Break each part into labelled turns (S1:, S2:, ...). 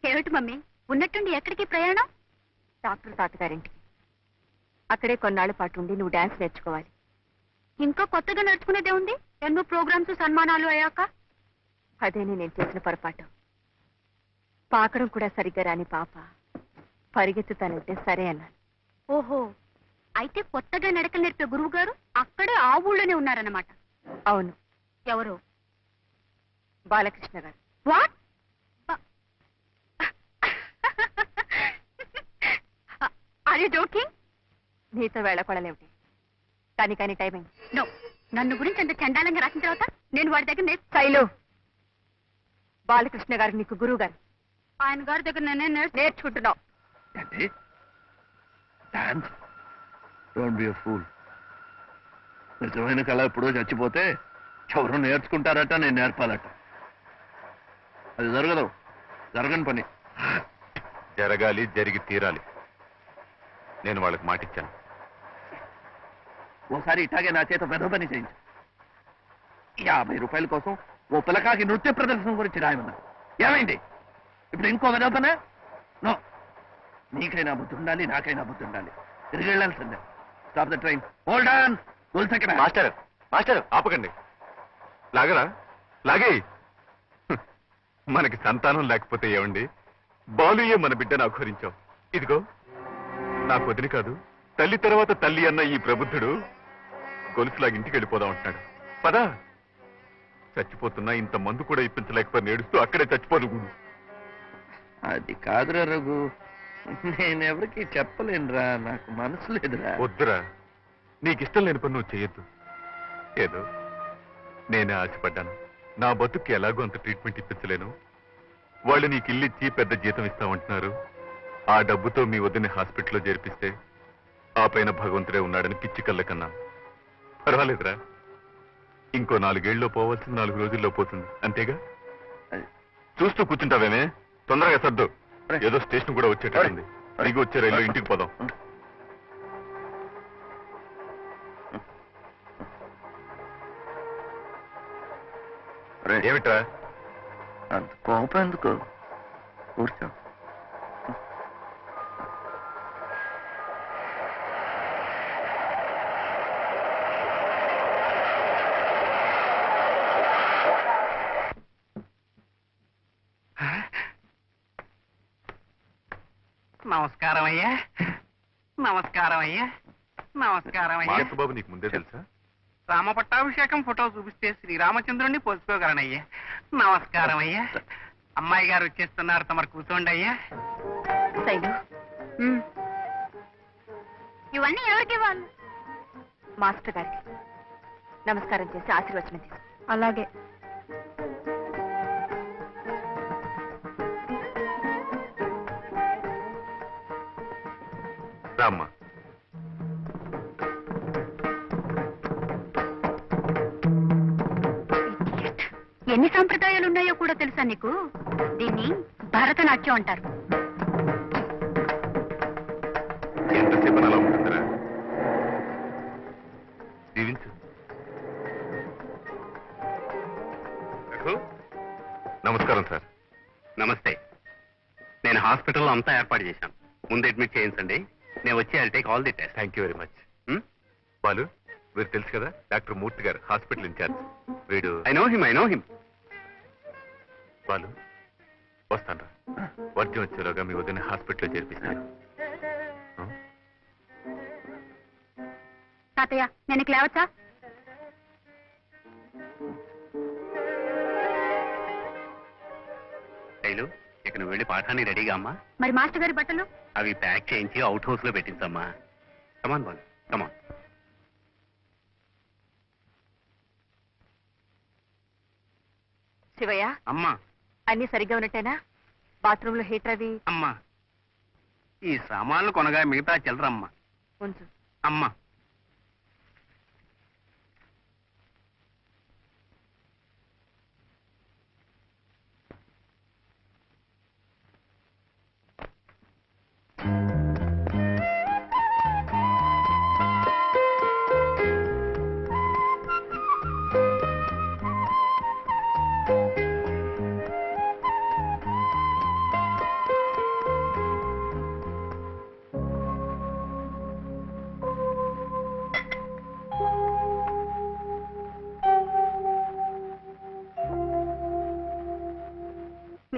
S1: ఏమిటి మమ్మీ, ఉన్నట్టుండి ఎక్కడికి ప్రయాణం?
S2: డాక్టర్ తాతగారింటికి. అక్కడే కొన్నాళ్ల పాటు ఉండి నువ్వు డాన్స్ నేర్చుకోవాలి.
S1: ఇంకా కొత్తగా నేర్చుకునేదే ఉంది. ఎన్నో ప్రోగ్రామ్స్ సన్మానాలు అయ్యాక.
S2: అదేనే నేను చేసిన పొరపాటు. పాకడం కూడా సరిగ్గా రాని పాప పరిగెత్తుతానంటే సరే అన్నాను.
S1: ఓహో, అయితే కొత్తగా నడకలు నేర్పే గురువు గారు అక్కడే ఆ ఊళ్ళోనే ఉన్నారన్నమాట.
S2: అవును.
S1: ఎవరు?
S2: Balakrishna garu.
S1: What? Are you joking?
S2: నీతో వేళకొడలేమిటి? కానీ టైమింగ్.
S1: నో, నన్ను గురించి అంత చండాలంగా రాసిన తర్వాత నేను వాడి దగ్గర
S2: శైలు, బాలకృష్ణ గారు నీకు గురువు గారు.
S1: ఆయన గారి దగ్గర నేనే
S2: నేర్చుకుంటున్నావు.
S3: నిజమైన కళ ఎప్పుడో చచ్చిపోతే ఎవరు నేర్చుకుంటారట, నేను నేర్పాలట. అది జరగదు, జరగని పని.
S4: జరగాలి, జరిగి తీరాలి. నేను వాళ్ళకి మాటిచ్చాను.
S3: ఓసారి ఇట్లాగే నా చేత పెద్ద పని చేయించు. 50 రూపాయల కోసం ఓ పిల్లకాకి నృత్య ప్రదర్శన గురించి రాయమన్నా. ఏమైంది? ఇప్పుడు ఇంకో వినోపన? నో, నీకైనా బుద్ధి ఉండాలి, నాకైనా బుద్ధి ఉండాలి. తిరిగి వెళ్ళాల్సిందే. Stop the train. Hold on.
S4: Master, master ఆపకండి. లాగరా, లాగే. మనకి సంతానం లేకపోతే ఏమండి, బాలుయే మన బిడ్డను అఘోరించావు. ఇదిగో నాకు వదిలి కాదు, తల్లి తర్వాత తల్లి అన్న ఈ ప్రబుద్ధుడు గొలుసులాగా ఇంటికి వెళ్ళిపోదాం అంటున్నాడు. పదా, చచ్చిపోతున్నా ఇంత మందు కూడా ఇప్పించలేకపోయి నేడుస్తూ అక్కడే చచ్చిపోదు.
S3: అది కాదురా రఘు, నేనెవరికి చెప్పలేనురా, నాకు మనసు లేదురా.
S4: వద్దురా, నీకిష్టం లేని పని నువ్వు చేయొద్దు. ఏదో నేనే ఆశపడ్డాను. నా బతుక్కి ఎలాగో అంత ట్రీట్మెంట్ ఇప్పించలేను. వాళ్ళు నీకు ఇల్లిచ్చి పెద్ద జీతం ఇస్తామంటున్నారు. ఆ డబ్బుతో మీ వద్దని హాస్పిటల్లో చేర్పిస్తే ఆ పైన భగవంతుడే ఉన్నాడని పిచ్చి కళ్ళ కన్నాను. పర్వాలేదురా, ఇంకో 4 ఏళ్ళలో పోవాల్సింది 4 రోజుల్లో పోతుంది, అంతేగా. చూస్తూ కూర్చుంటావేమే, తొందరగా సర్దు. ఏదో స్టేషన్ కూడా వచ్చేటట్టుంది. అడిగి వచ్చే రైల్లో ఇంటికి పోదాం. ఏమిట్రా
S3: అంత కోపం ఎందుకు? కూర్చో.
S5: నమస్కారం అయ్యా. నమస్కారం అయ్యా. నమస్కారం అయ్యా.
S4: బాబు నీకు ముందే తెలుసా?
S5: రామపట్టాభిషేకం ఫోటో చూపిస్తే శ్రీరామచంద్రుడిని పోల్చుకోగలనయ్యా. నమస్కారం అయ్యా. అమ్మాయి గారు వచ్చేస్తున్నారు, తమరు కూర్చోండి అయ్యా.
S2: శైలు,
S1: ఇవన్నీ ఎవరికి వాళ్ళు?
S2: మాస్టర్ గారికి నమస్కారం చేసి ఆశీర్వచనం తీసు.
S1: అలాగే.
S4: రామ్మా.
S1: ఎన్ని సంప్రదాయాలు ఉన్నాయో కూడా తెలుసా నీకు? దీన్ని భరతనాట్యం అంటారు.
S4: ఎంతసేపు అలా ఉంటుందిరా? దీవించు. నమస్కారం సార్.
S5: నమస్తే. నేను హాస్పిటల్లో అంతా ఏర్పాటు చేశాను. ముందు అడ్మిట్ చేయించండి, నేను వచ్చి I'll take all the test.
S4: Thank you very much. Balu, వీరు తెలుసు కదా, డాక్టర్ మూర్తి గారు, హాస్పిటల్ ఇన్ఛార్జ్. వీడు
S5: ఐ నో హిమ్.
S4: బాలు, వస్తాను రా. వర్జం వచ్చేలోగా మీ వదిన హాస్పిటల్లో చేర్పిస్తాను.
S1: తాతయ్య, నేను ఇక లేవచ్చా?
S5: శైలు, ఇక నువ్వు వెళ్ళి పాఠాన్ని రెడీగా అమ్మా.
S1: మరి మాస్టర్ గారి బట్టలు?
S5: అవి ప్యాక్ చేయించి అవుట్ హౌస్ లో పెట్టించమ్మా. కమాన్ బాలు, కమాన్.
S2: శివయ్య,
S5: అమ్మా.
S2: అన్ని సరిగ్గా ఉన్నట్టేనా? బాత్రూమ్ లో హీటర్ అవి?
S5: అమ్మా, ఈ సామాన్లు కొనగా మిగతా చిల్లరమ్మా.
S2: ఉంచు.
S5: అమ్మా.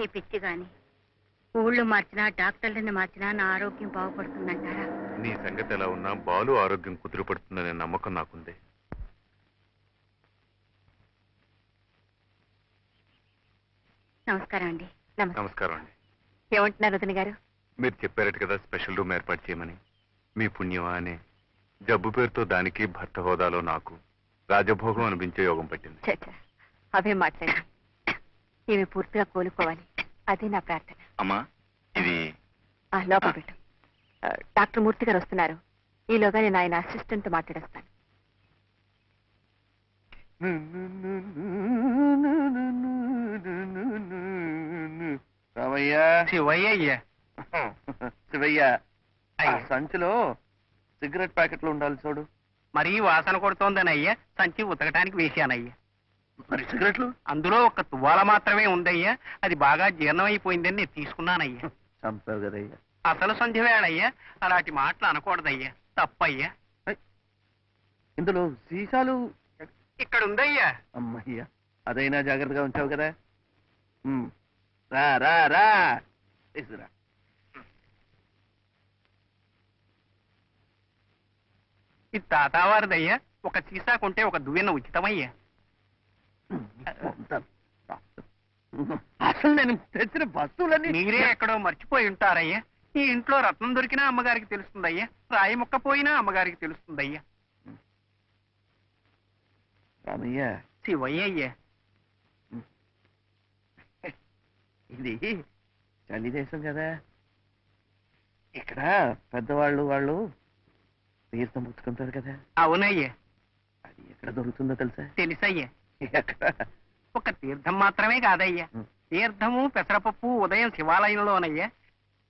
S1: నీ పిచ్చి గాని ఊళ్ళు మార్చినా డాక్టర్లని మార్చినా నా ఆరోగ్యం బాగుపడుతుందంటారా?
S4: నీ సంగతి ఎలా ఉన్నా బాలు ఆరోగ్యం కుదురుపడుతుందనే నమ్మకం నాకుంది.
S1: నమస్కారం అండి.
S4: నమస్కారం అండి.
S2: ఏమంటున్నారు వదిన గారు?
S4: మీరు చెప్పారట కదా స్పెషల్ రూమ్ ఏర్పాటు చేయమని. మీ పుణ్యమా అనే జబ్బు పేరుతో దానికి భర్త హోదాలో నాకు రాజభోగం అనిపించే యోగం పట్టింది.
S2: చచ్చా, అవే మాట్లాడి ఇవి పూర్తిగా కోలుకోవాలి, అదే నా ప్రార్థన.
S4: అమ్మా ఇది
S2: లోపల పెట్టు. డాక్టర్ మూర్తి గారు వస్తున్నారు. ఈలోగా నేను ఆయన అసిస్టెంట్ తో మాట్లాడేస్తాను.
S3: రామయ్య,
S5: శివయ్య అయ్యా.
S3: శివయ్య, ఆ
S5: అయ్యా.
S3: సంచిలో సిగరెట్ ప్యాకెట్లు ఉండాలి చూడు.
S5: మరీ వాసన కొడుతోందని అయ్యా సంచి ఉతకటానికి వేశానయ్యా.
S3: మరి సిగరెట్లు
S5: అందులో ఒక తువ్వాల మాత్రమే ఉందయ్యా, అది బాగా జీర్ణమైపోయిందని నేను తీసుకున్నానయ్యా.
S3: చంపావు కదయ్యా.
S5: అసలు సంధ్య వేళయ్యా, అలాంటి మాటలు అనకూడదయ్యా, తప్పయ్యా.
S3: ఇందులో సీసాలు
S5: ఇక్కడ ఉందయ్యా.
S3: అమ్మయ్యా, అదైనా జాగ్రత్తగా ఉంచావు కదా. రా రా రా తీసుకురా.
S5: ఇది తాతావారిదయ్యా, ఒక సీసా కొంటే ఒక దువ్వెన ఉచితమయ్యా.
S3: అసలు నేను తెచ్చిన వస్తువులన్నీ
S5: మీరే ఎక్కడో మర్చిపోయి ఉంటారయ్యా. ఈ ఇంట్లో రత్నం దొరికినా అమ్మగారికి తెలుస్తుందయ్యా, రాయి మొక్క పోయినా అమ్మగారికి తెలుస్తుందయ్యా.
S3: రామయ్య,
S5: శివయ్య అయ్యా.
S3: ఇది చలి దేశం కదా. ఇక్కడ పెద్దవాళ్ళు వాళ్ళు తీర్థం పుచ్చుకుంటారు కదా.
S5: అవునయ్యా,
S3: అది ఎక్కడ దొరుకుతుందో తెలుసా?
S5: తెలుసయ్యా.
S3: ఎక్కడ?
S5: ఒక తీర్థం మాత్రమే కాదయ్యా, తీర్థము పెసరపప్పు ఉదయం శివాలయంలోనయ్యా,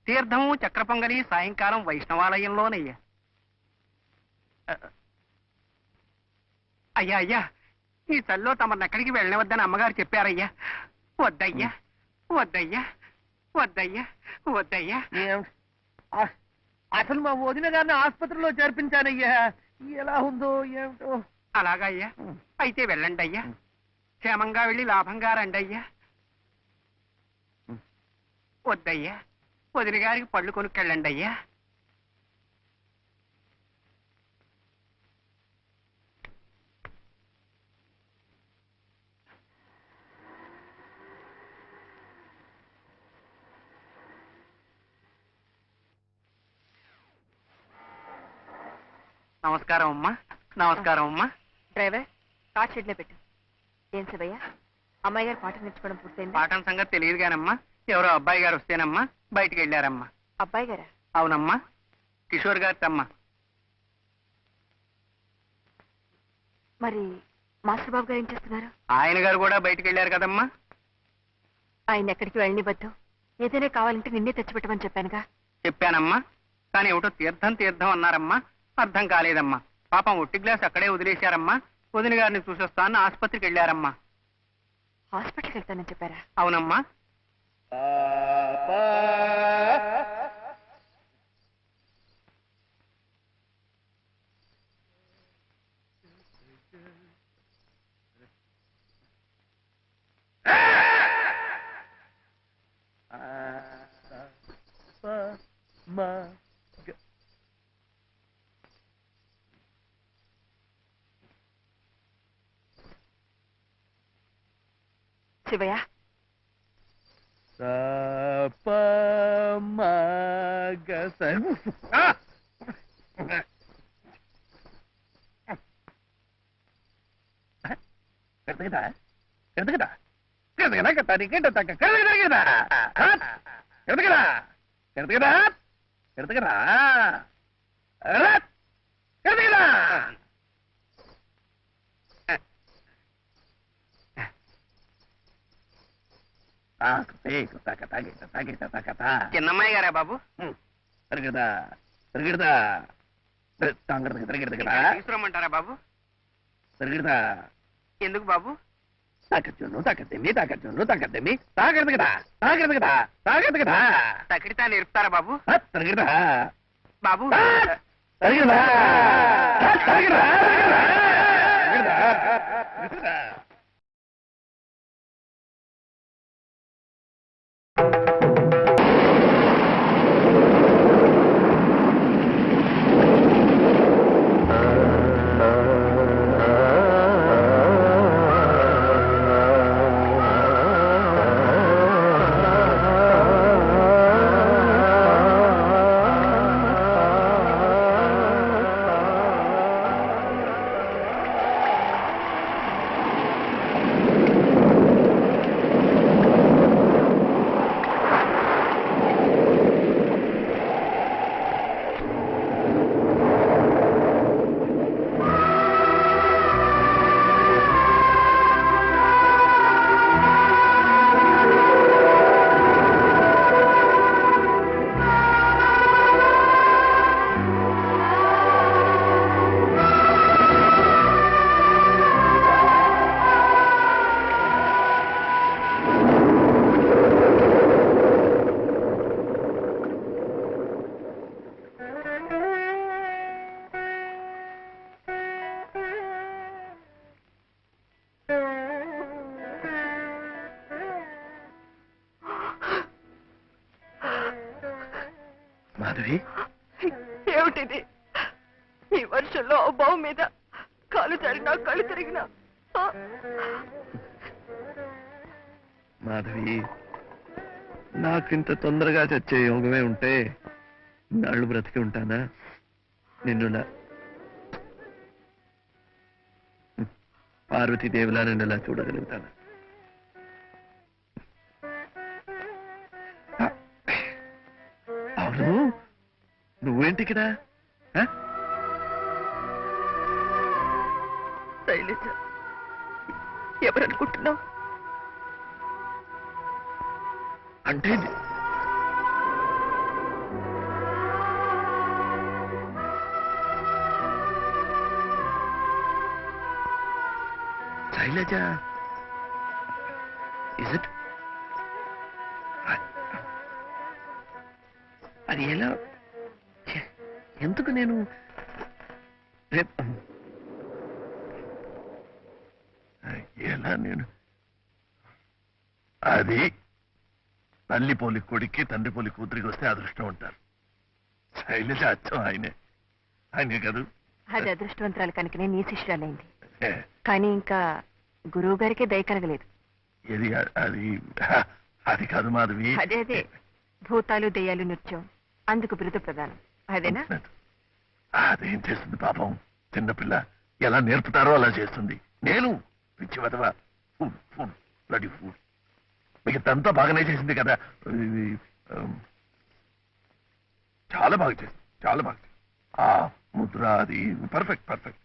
S5: తీర్థము చక్ర పొంగలి సాయంకాలం వైష్ణవాలయంలోనయ్యా. అయ్యా అయ్యా, ఈ చల్లో తమను ఎక్కడికి వెళ్ళవద్దని అమ్మగారు చెప్పారయ్యా. వద్దయ్యా వద్దయ్యా వద్దయ్యా వద్దయ్యా.
S3: అసలు మా వదిన గారిని ఆసుపత్రిలో చేర్పించానయ్యా. ఎలా ఉందో ఏమిటో.
S5: అలాగయ్యా, అయితే వెళ్ళండి అయ్యా, క్షేమంగా వెళ్ళి లాభంగా రండి అయ్యా. వద్దయ్యా, వదిన గారికి పళ్ళు కొనుక్కెళ్ళండి అయ్యా. నమస్కారం అమ్మా. నమస్కారం అమ్మా.
S2: డ్రైవర్, కార్ షెడ్ లో పెట్టు. ఏం శివయ్య, అమ్మాయి గారు పాట నేర్చుకోవడం పూర్తయింది?
S5: పాఠం సంగతి తెలియదు కానమ్మా, ఎవరో అబ్బాయి గారు వస్తేనమ్మా బయటికి వెళ్ళారమ్మా.
S2: అబ్బాయి గారా?
S5: అవునమ్మా, కిషోర్ గారి తమ్మ.
S2: మరి మాస్టర్ బాబు గారు ఏం చేస్తున్నారు?
S5: ఆయన గారు కూడా బయటికి వెళ్ళారు కదమ్మా.
S2: ఆయన ఎక్కడికి వెళ్ళనివ్వద్దు. ఏదైనా కావాలంటే నిన్నే తెచ్చిపెట్టమని చెప్పానుగా.
S5: చెప్పానమ్మా, కానీ ఏమిటో తీర్థం తీర్థం అన్నారమ్మా, అర్థం కాలేదమ్మా. పాపం ఒట్టి గ్లాస్ అక్కడే వదిలేశారమ్మా. వదిన గారిని చూసొస్తాను ఆసుపత్రికి వెళ్ళారమ్మా.
S2: హాస్పిటల్కి వెళ్తానని చెప్పారా?
S5: అవునమ్మా.
S2: శివయ్య, చిన్నమ్మాయి గారా బాబు? తీసుకురమ్మంటారా బాబు? ఎందుకు బాబు? తకిడితా నేర్పుతారా బాబు? బాబు
S3: మాధవి,
S2: ఏమిటిది? ఈ వర్షంలో బావు మీద కాలు జారినా కళ్ళు తిరిగినా
S3: మాధవి, నాకింత తొందరగా చచ్చే యోగమే ఉంటే నాళ్ళు బ్రతికి ఉంటానా? నిన్ను పార్వతీదేవిలా నిన్ను ఇలా చూడగలుగుతానా? అవును, నువ్వేంటికిరా?
S2: శైలజ, ఎవరనుకుంటున్నావు?
S3: అంటే శైలజ, ఇస్ ఇట్? అది ఎలా? ఎందుకు నేను ఎలా నేను అది తల్లి పోలి కొడుక్కి తండ్రి పోలి కూతురికి వస్తే అదృష్టం ఉంటారు. శైలజ అచ్చం ఆయనే కాదు.
S2: అది అదృష్టవంతరాలు కనుకనే నీ శిష్యురాలైంది. కానీ ఇంకా గురువు గారికి దయ కలగలేదు.
S3: ఇది అది అది కాదు మాధవి.
S2: అదే భూతాలు దెయ్యాలు నృత్యం, అందుకు బిరుదు ప్రధానం. అదేనా?
S3: అదేం చేస్తుంది పాపం, చిన్నపిల్ల ఎలా నేర్పుతారో అలా చేస్తుంది. నేను పిచ్చి వదవా, ఫుడ్ బ్లడీ ఫుడ్. మిగతంతా బాగానే చేసింది కదా, చాలా బాగా చేసింది, చాలా బాగా చేసింది. ఆ ముద్ర అది పర్ఫెక్ట్.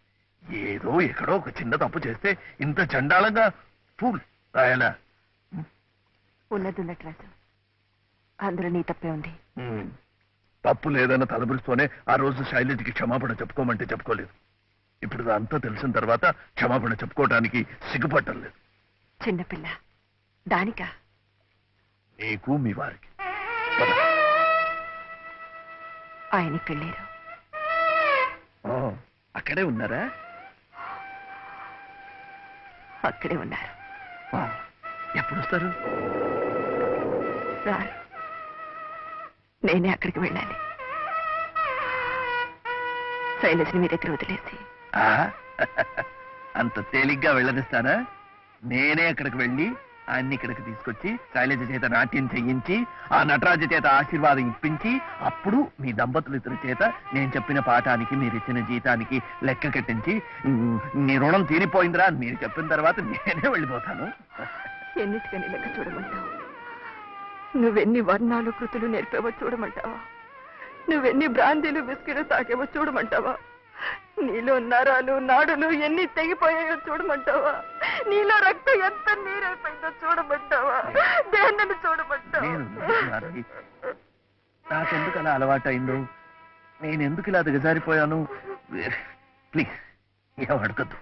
S3: ఏదో ఎక్కడో ఒక చిన్న తప్పు చేస్తే ఇంత చండాలంగా ఫుల్ రాయాలా?
S2: ఉన్నది రాజు, అందులో నీ తప్పే ఉంది.
S3: తప్పు లేదన్న తలబురుస్తూనే ఆ రోజు శైలజకి క్షమాపణ చెప్పుకోమంటే చెప్పుకోలేదు. ఇప్పుడు అంతా తెలిసిన తర్వాత క్షమాపణ చెప్పుకోవటానికి సిగ్గుపట్టం లేదు.
S2: చిన్నపిల్ల దానికా?
S3: నీకు మీ వారికి.
S2: ఆయనకి వెళ్ళారు.
S3: అక్కడే ఉన్నారా?
S2: అక్కడే ఉన్నారు.
S3: ఎప్పుడు వస్తారు?
S2: సార్, నేనే అక్కడికి వెళ్ళాలి. శైలజని మీ దగ్గర వదిలేసి.
S3: అంత తేలిగ్గా వెళ్ళనిస్తానా? నేనే అక్కడికి వెళ్ళి ఆయన్ని ఇక్కడికి తీసుకొచ్చి శైలజ చేత నాట్యం చెయ్యించి ఆ నటరాజు చేత ఆశీర్వాదం ఇప్పించి అప్పుడు మీ దంపతులిద్దరి చేత నేను చెప్పిన పాఠానికి మీరిచ్చిన జీతానికి లెక్క కట్టించి నీ రుణం తీరిపోయిందిరా మీరు చెప్పిన తర్వాత నేనే వెళ్ళిపోతాను.
S2: ఎన్నిటికని లెక్క చూడమంటావు? నువ్వెన్ని వర్ణాలు కృతులు నేర్పేవో చూడమంటావా? నువ్వెన్ని బ్రాందీలు బిస్కెట్లు తాగేవో చూడమంటావా? నీలో నరాలు నాడులు ఎన్ని తెగిపోయాయో చూడమంటావా? నీలో రక్తం ఎంత నీరైపోయిందో చూడమంటావా? దేన్నని చూడమంటావా?
S3: నాకెందుకు అలా అలవాటైందో, నేనెందుకు ఇలా దిగజారిపోయాను? ప్లీజ్ ఏం అడగద్దు.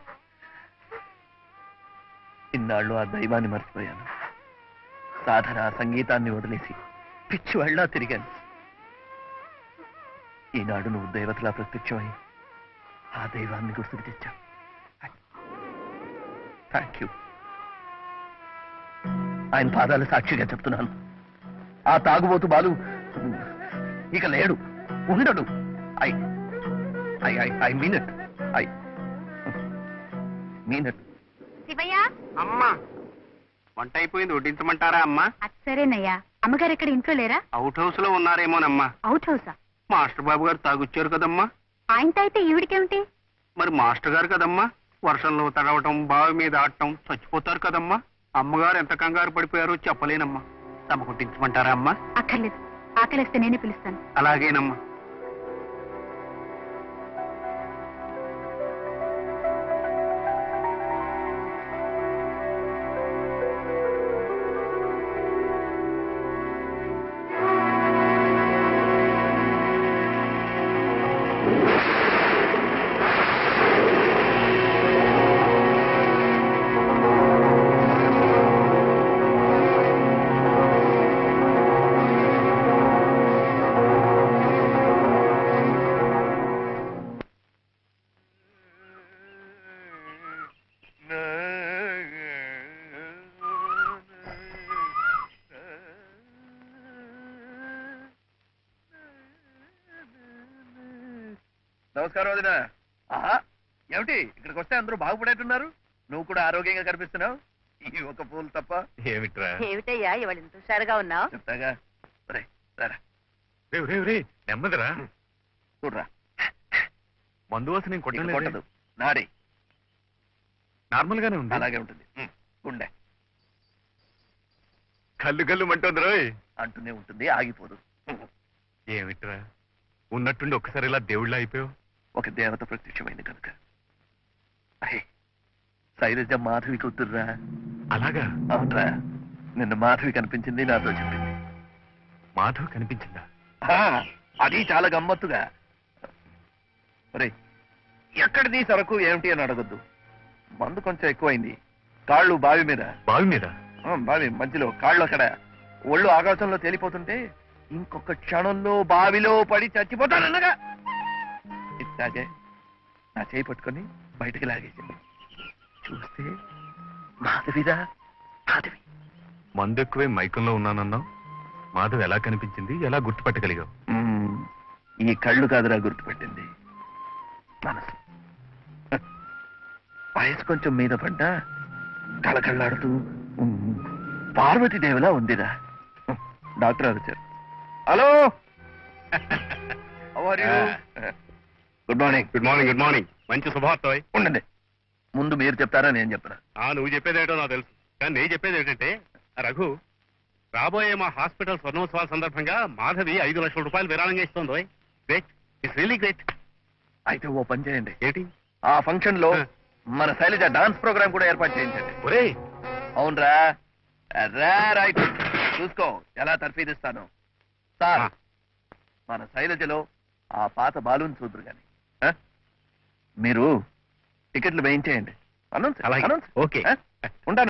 S3: ఇన్నాళ్ళు ఆ దైవాన్ని మర్చిపోయాను. సాధన సంగీతాన్ని వదిలేసి పిచ్చివాళ్ళ తిరిగాను. ఈనాడు నువ్వు దేవతలా ప్రత్యక్షమై ఆ దైవాన్ని గుర్తుకు తెచ్చావు. Thank you. ఆయన పాదాల సాక్షిగా చెప్తున్నాను, ఆ తాగుబోతు బాలు ఇక లేడు, ఉండడు. I I I I mean it. I mean it.
S1: Shivayya,
S5: అమ్మా వంట అయిపోయింది, వడ్డించమంటారా అమ్మా?
S1: అది సరేనయ్యా. అమ్మగారు ఎక్కడ ఇంట్లో లేరా?
S5: అవుట్ హౌస్ లో ఉన్నారేమోనమ్మా.
S1: అవుట్ హౌసా?
S5: మాస్టర్ బాబు గారు తాగొచ్చారు కదమ్మా.
S1: ఆయనతో అయితే ఈవిడికేమిటి?
S5: మరి మాస్టర్ గారు కదమ్మా, వర్షంలో తడవటం, బావి మీద ఆడటం, చచ్చిపోతారు కదమ్మా. అమ్మగారు ఎంత కంగారు పడిపోయారో చెప్పలేనమ్మా. తమ కొట్టించమంటారా అమ్మా?
S1: అక్కర్లేదు, ఆకలిస్తే నేనే పిలుస్తాను.
S5: అలాగేనమ్మా.
S3: నమస్కారం వదినా. ఆహా, ఏమిటి ఇక్కడికి వస్తే అందరూ బాగుపడేట్టున్నారు? నువ్వు కూడా ఆరోగ్యంగా కనిపిస్తున్నావు. ఈ ఒక పూలు తప్ప.
S4: ఏమిట్రా?
S2: ఏమిటయ్యా ఇవాళ ఇంత హుషారుగా ఉన్నావు?
S3: చెప్తాగా. రారా
S4: రేయ్, రేయ్, రేయ్, నెమ్మదిరా.
S3: చూడరా,
S4: మందు వాసన నేను
S3: నీకు
S4: కొట్టలేదు.
S3: కొట్టదు. నాడి
S4: నార్మల్ గానే ఉంది.
S3: అలాగే ఉంటుంది. గుండె
S4: కళ్ళు గల్లు మంటోంది రోయ్.
S3: అంటూనే ఉంటుంది, ఆగిపోదు.
S4: ఏమిట్రా ఉన్నట్టుండి ఒక్కసారి ఇలా దేవుళ్ళ అయిపోయావు?
S3: ఒక దేవత ప్రత్యక్షమైంది కనుక. అహే, శైలజ మాధవి కూతుర్రా.
S4: అలాగా?
S3: అవునరా, నిన్న మాధవి కనిపించింది, నాతో చెప్పింది.
S4: మాధవ్ కనిపించిందా?
S3: ఆ, అది చాలా గమ్మత్తుగా. ఒరే, ఎక్కడిది సరకు ఏమిటి అని అడగొద్దు. మందు కొంచెం ఎక్కువైంది. కాళ్ళు బావి మీద.
S4: బావి మీద?
S3: బావి మధ్యలో కాళ్ళు అక్కడ. ఒళ్ళు ఆకాశంలో తేలిపోతుంటే ఇంకొక క్షణంలో బావిలో పడి చచ్చిపోతానన్నగా ఇట్లాగే నా చేయి పట్టుకొని బయటికి లాగేసింది. చూస్తే మాధవిదా. మాధవి.
S4: మందు ఎక్కువే మైకంలో ఉన్నానన్నావు. మాధవ్ ఎలా కనిపించింది, ఎలా గుర్తుపట్టగలిగావు?
S3: ఈ కళ్ళు కాదురా గుర్తుపెట్టింది, మనసు. వయసు కొంచెం మీద పడ్డా కళకళ్ళాడుతూ పార్వతీదేవిలా ఉందిరా. డాక్టర్ గారు వచ్చారు. Hello, good morning.
S6: Good morning. Good morning. మంచి శుభవార్త.
S3: ఉండండి, ముందు మీరు చెప్తారా నేను చెప్పనా?
S6: నువ్వు చెప్పేదేటో నాకు తెలుసు, కానీ నేను చెప్పేది ఏంటంటే, రఘు, రాబోయే మా హాస్పిటల్ స్వర్ణోత్సవాల సందర్భంగా మాధవి 5 లక్షల రూపాయలు విరాళంగా ఇస్తోంది. Great, it's really great.
S3: అయితే ఓ పని చేయండి,
S6: ఏంటి?
S3: ఆ ఫంక్షన్ లో మన శైలజ డాన్స్ ప్రోగ్రామ్ కూడా ఏర్పాటు చేయించండి.
S4: ఒరే,
S3: అవునరా, రైట్. చూసుకో ఎలా తర్ఫీదిస్తాను. సార్, మన శైలజలో ఆ పాత బాలుని చూద్దరు గాని మీరు టికెట్లు వేయించేయండి. అనౌన్స్
S6: అలాగే.
S3: అనౌన్స్.
S6: ఓకే.
S3: ఉంటాను.